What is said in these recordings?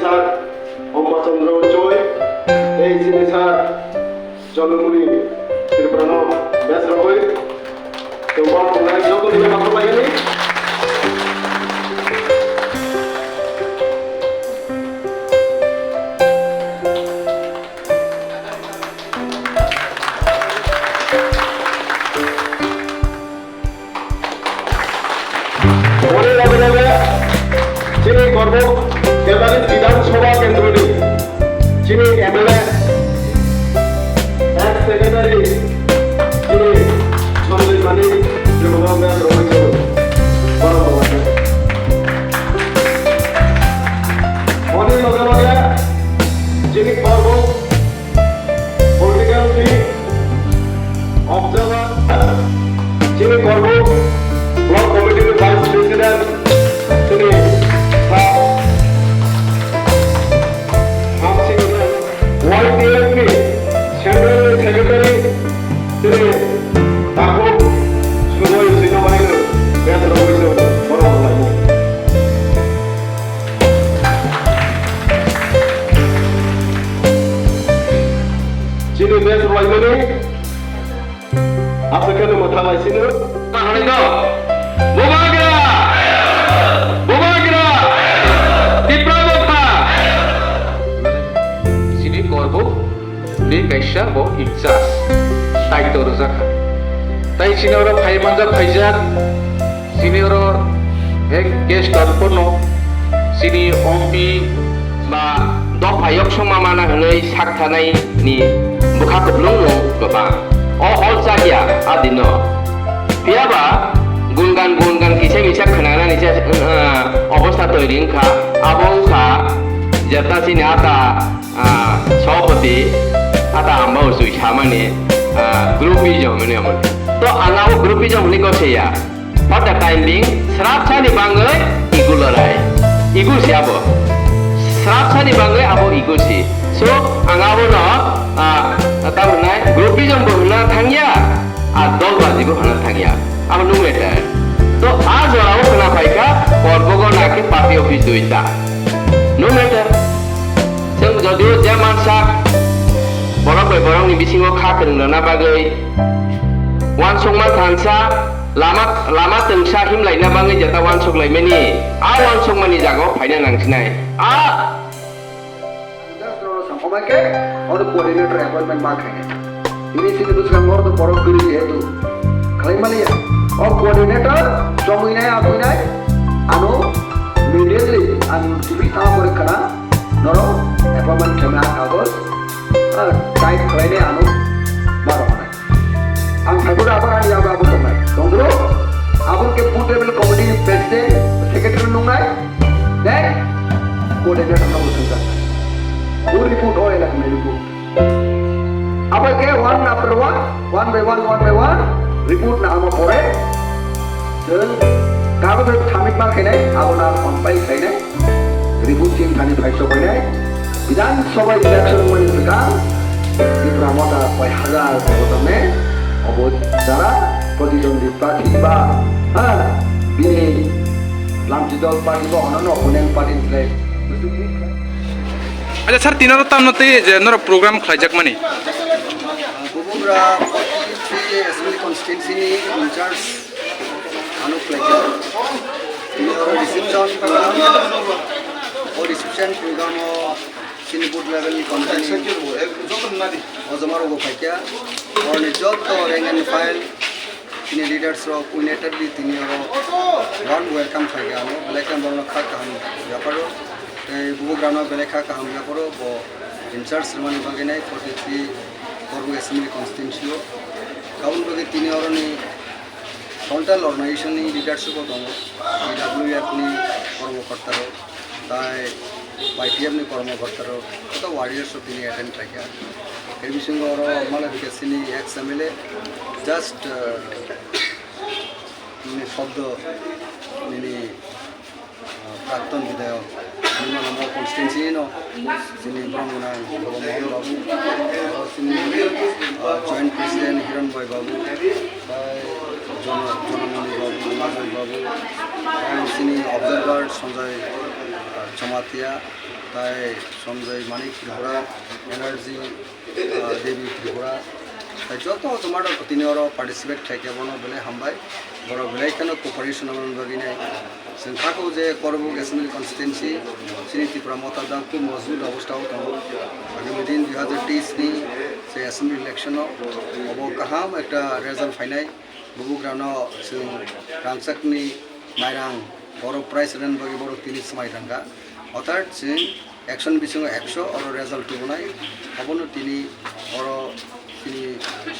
sir অম্বাচন্দ্র চৈ এই যিনি স্যার জনমুনি ত্রিপুরানো ব্যাস রকই তোমার তোমরা যত দিনে মাত্র লাগেনি যিনি কারবুক তেতাল্লিশ বিধানসভা কেন্দ্রটি যিনি এমএলএ এক সেক্রেটারি যিনি সঞ্জয় মানি যুবকমের রয়েছে অনেক লগে লগে যিনি কারবুক পলিটিক্যাল টিম অবজার্ভার যিনি কারবুক ব্লক কমিটির ভাইস প্রেসিডেন্ট তিনি YPLP Central Secretary তিনি তাকে সময় সিনেমায় বেশ রয়েছে বড় লাগে যিনি বেশ রয়েছে আপনাকে মাথা লাইছিল তাহলে তো Kaisa bo ijaz tai to Rwjak tai sini oro Phai Manjak Rwjak sini oro ek guest orpono sini ompi ba do phayok somamana hanai sak thanai ni bukha kublung no goba o hol chagia adino piaba gungan kise bisa khanana ni obostha toiri kha abong kha jata sini ata সভাপতি आता आम्बाव सुई सामाने groupism मने अमन तो आंगाव groupism नि गसेया for the time being स्राब सानि बांगै इगुलराय इगुसि आबो स्राब सानि बांगै आबो इगुसि सो आंगाव न तामनाय ग्रुपिजम बो होना थांगिया आ दल बाजिबो होना थांगिया आबो नु मेटर तो आज जराव होना फाइका करबोगो नाके पार्टी ऑफिस दुइता नु मेटर जों जदियो जे मानसा borok bai borok ni bisingo kha krungna bagai wan songma thansa lama tengsa him laina bangai jata wan sok laimeni a wan songmani jago phaina nangsinai a samphomake or coordinator appointment ma khane ini sini buskan mor to borok biri hetu khlaimani or coordinator jomuinai apuinai anu immediately anu tibi ta kore kana noro appointment thema agos tight खालायनाय आनु बार'नाय आं थागोर आबारानि आबो आबो दंनाय दंद्रो आबो के food level committee president secretary दंनाय दे कोऑर्डिनेटर नाव संजा वो रिपोर्ट होय ना रिपोर्ट आबो के one after one by one report ना आमो परे जों गाबो थामिक मा खायनाय आबो ना कम्पाइल खायनाय रिपोर्ट टीम थानि फाइसो खायनाय विधानसभा इलेक्शन में juga di Pramota koi hajar kotame obot jara প্রতিদ্বন্দ্বী প্রার্থী বা bini lamji dol party bo ono opponent party le acha sir tinaro tamnote je noro program khlaijak mani bubura assembly constituency ni in charge anu khlaijak tinaro reception program sini board level content ozamar go paikya और निजोत तो rank and file sini leaders ro coordinator bi tini ro warm welcome thagya no beleka bolna kha kaham yaparo bubu grano beleka kaham yaparo bo in charge mani bagenai 43 Karbook assembly constituency kaun bagi tini ro ni total organization ni leadership dong WF ni কর্মকর্তা ro tai YPM ni কর্মকর্তারা কত warriors তিনি attend থাকে এর বিষয়ে ওর মানে বিকেসিনি x MLA just মানে শব্দ মানে প্রাক্তন বিধায়ক নির্মল কনস্টিটুয়েন্সি নো যিনি ব্রহ্মনা মোহন বাবু জয়েন্ট প্রেসিডেন্ট হিরণময় বাবু জনমণি বাবু মাজয় বাবু তিনি observer Sanjay Chamatia, Tai Sonjay Manik Tripura, Energy Devi Tripura, Tai Joto Tomato Tinoro participate Takeabono Bele Hambai, Boro Belekan Cooperation among Bagine, Sentako Je Karbook Assembly Constituency, Siniti Pramota Danku, Mozul, Avostau, Agumidin, the other Tisni, say Assembly election of Kaham at Rezal Finai, Bubugrano, Rangsakni, Mairang, Boro President Bagi Boro Tinis Mairanga, অর্থাৎ action বিষয়ে 100 আর result নাই হবনো তিনি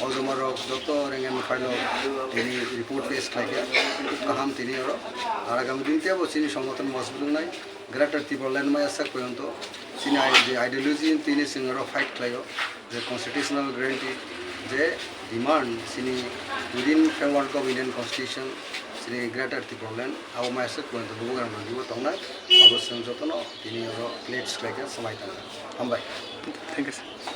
অজমার যত রেঙ্গেন file তিনি report পেশ খাইকে কাহাম তিনি আর আগামী দিনতে তিনি সংগঠন মজবুত নাই গ্রেটার ত্রিপুরাল্যান্ড মাই আসা পর্যন্ত তিনি যে আইডিওলজি তিনি সিঙ্গর ফাইট খাইও যে কনস্টিটিউশনাল গ্যারান্টি যে ডিমান্ড তিনি within framework of Indian constitution তিনি গ্রেটার ত্রিপুরাল্যান্ড আও মাই আসা পর্যন্ত বুবুগার মানজিব তংনাই অবশ্যই যতন তিনি প্লেটস খাইকে সবাই হামবাই থ্যাংক ইউ স্যার